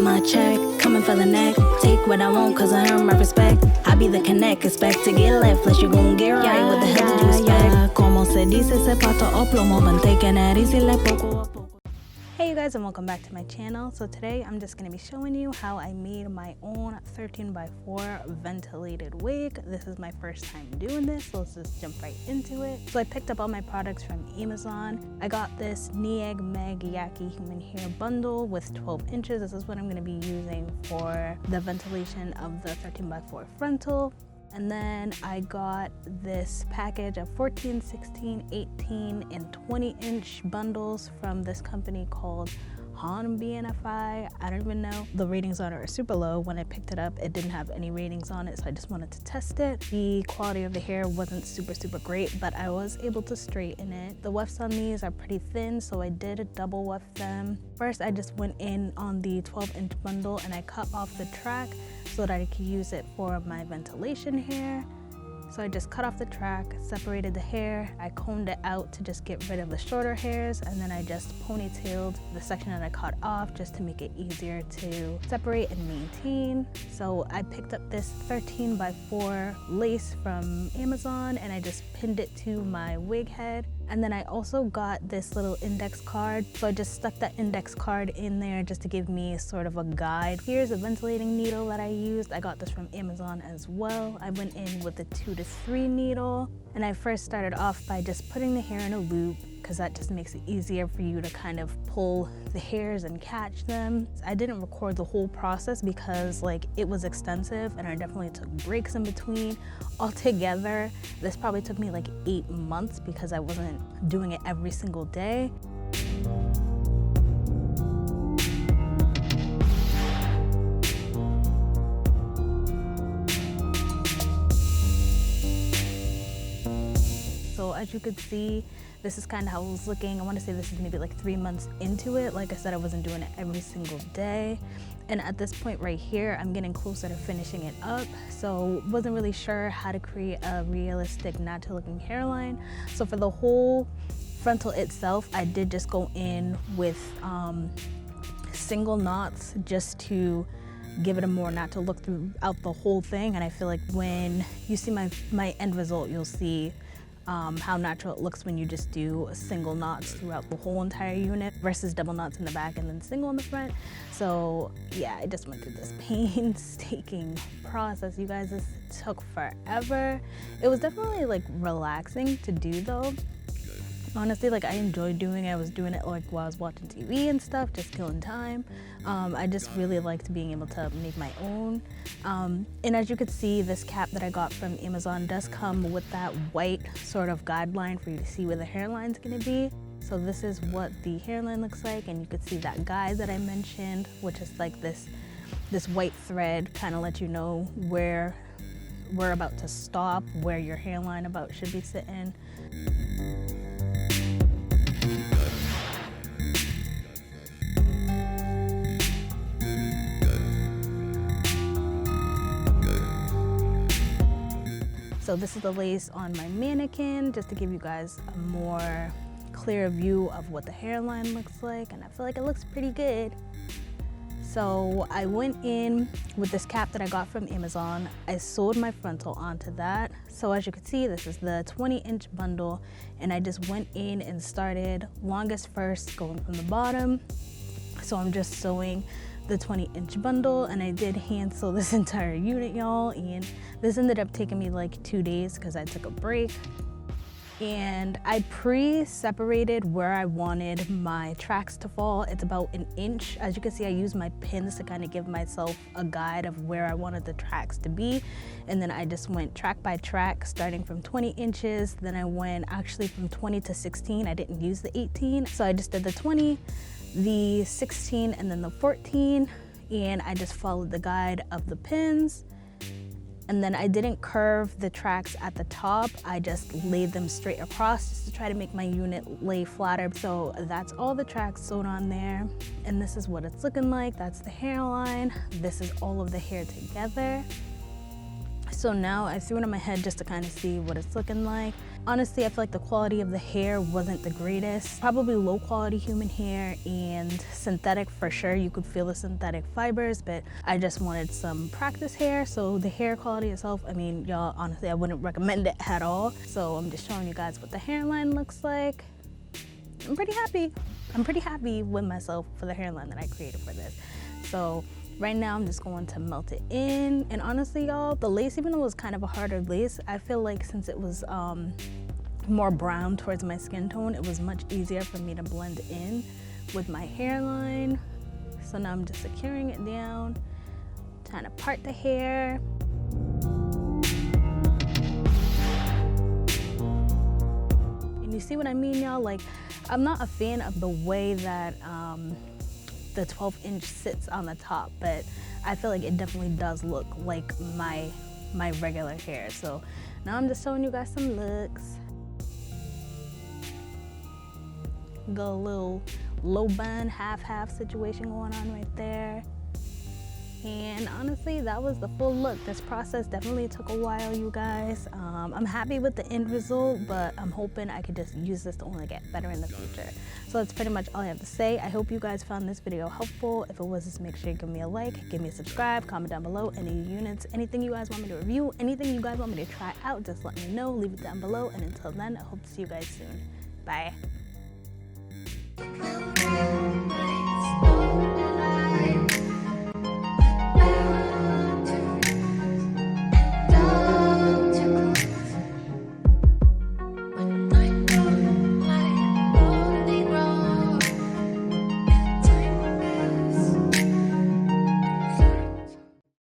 my check, coming for the neck. Take what I want, cause I earn my respect. I be the connect, expect to get left, unless you gon' get right. What the hell did you expect? Como se dice, se pato o plomo, but taking it easy like poco a poco. Hey you guys, and welcome back to my channel. So today I'm just going to be showing you how I made my own 13x4 ventilated wig. This is my first time doing this, so let's just jump right into it. So I picked up all my products from Amazon. I got this Nieg Meg Yaki human hair bundle with 12 inches. This is what I'm going to be using for the ventilation of the 13x4 frontal. And then I got this package of 14, 16, 18, and 20-inch bundles from this company called handmade. I don't even know. The ratings on it are super low. When I picked it up, it didn't have any ratings on it, so I just wanted to test it. The quality of the hair wasn't super great, but I was able to straighten it. The wefts on these are pretty thin, so I did double weft them. First, I just went in on the 12-inch bundle and I cut off the track so that I could use it for my ventilation hair. So I just cut off the track, separated the hair, I combed it out to just get rid of the shorter hairs, and then I just ponytailed the section that I cut off just to make it easier to separate and maintain. So I picked up this 13x4 lace from Amazon and I just pinned it to my wig head. And then I also got this little index card. So I just stuck that index card in there just to give me sort of a guide. Here's a ventilating needle that I used. I got this from Amazon as well. I went in with a 2 to 3 needle. And I first started off by just putting the hair in a loop, because that just makes it easier for you to kind of pull the hairs and catch them. I didn't record the whole process because it was extensive and I definitely took breaks in between. Altogether, this probably took me 8 months because I wasn't doing it every single day. So as you could see, this is kind of how it was looking. I want to say this is maybe 3 months into it. Like I said, I wasn't doing it every single day. And at this point right here, I'm getting closer to finishing it up. So wasn't really sure how to create a realistic natural looking hairline. So for the whole frontal itself, I did just go in with single knots just to give it a more natural look throughout the whole thing. And I feel like when you see my end result, you'll see how natural it looks when you just do single knots throughout the whole entire unit versus double knots in the back and then single in the front. So yeah, I just went through this painstaking process. You guys, this took forever. It was definitely relaxing to do though. Honestly, I enjoyed doing it. I was doing it while I was watching TV and stuff, just killing time. I just really liked being able to make my own. And as you could see, this cap that I got from Amazon does come with that white sort of guideline for you to see where the hairline's gonna be. So this is what the hairline looks like, and you could see that guide that I mentioned, which is this white thread, kind of let you know where we're about to stop, where your hairline about should be sitting. So this is the lace on my mannequin, just to give you guys a more clear view of what the hairline looks like, and I feel like it looks pretty good. So I went in with this cap that I got from Amazon. I sewed my frontal onto that. So as you can see, this is the 20-inch bundle, and I just went in and started longest first, going from the bottom. So I'm just sewing the 20-inch bundle, and I did hand sew this entire unit, y'all, and this ended up taking me 2 days because I took a break. And I pre-separated where I wanted my tracks to fall. It's about 1 inch. As you can see, I used my pins to kind of give myself a guide of where I wanted the tracks to be. And then I just went track by track, starting from 20 inches. Then I went actually from 20 to 16. I didn't use the 18. So I just did the 20, the 16, and then the 14. And I just followed the guide of the pins. And then I didn't curve the tracks at the top. I just laid them straight across just to try to make my unit lay flatter. So that's all the tracks sewn on there. And this is what it's looking like. That's the hairline. This is all of the hair together. So now I threw it on my head just to kind of see what it's looking like. Honestly, I feel like the quality of the hair wasn't the greatest. Probably low quality human hair and synthetic for sure. You could feel the synthetic fibers, but I just wanted some practice hair. So the hair quality itself, I mean, y'all, honestly, I wouldn't recommend it at all. So I'm just showing you guys what the hairline looks like. I'm pretty happy. I'm pretty happy with myself for the hairline that I created for this. So right now I'm just going to melt it in. And honestly, y'all, the lace, even though it was kind of a harder lace, I feel like since it was more brown towards my skin tone, it was much easier for me to blend in with my hairline. So now I'm just securing it down, trying to part the hair. And you see what I mean, y'all? Like, I'm not a fan of the way that the 12-inch sits on the top, but I feel like it definitely does look like my regular hair. So now I'm just showing you guys some looks. Got a little low bun, half situation going on right there. And honestly, that was the full look. This process definitely took a while, you guys. I'm happy with the end result, but I'm hoping I could just use this to only get better in the future. So that's pretty much all I have to say. I hope you guys found this video helpful. If it was, just make sure you give me a like, give me a subscribe, comment down below any units, anything you guys want me to review, anything you guys want me to try out, just let me know, leave it down below. And until then, I hope to see you guys soon. Bye.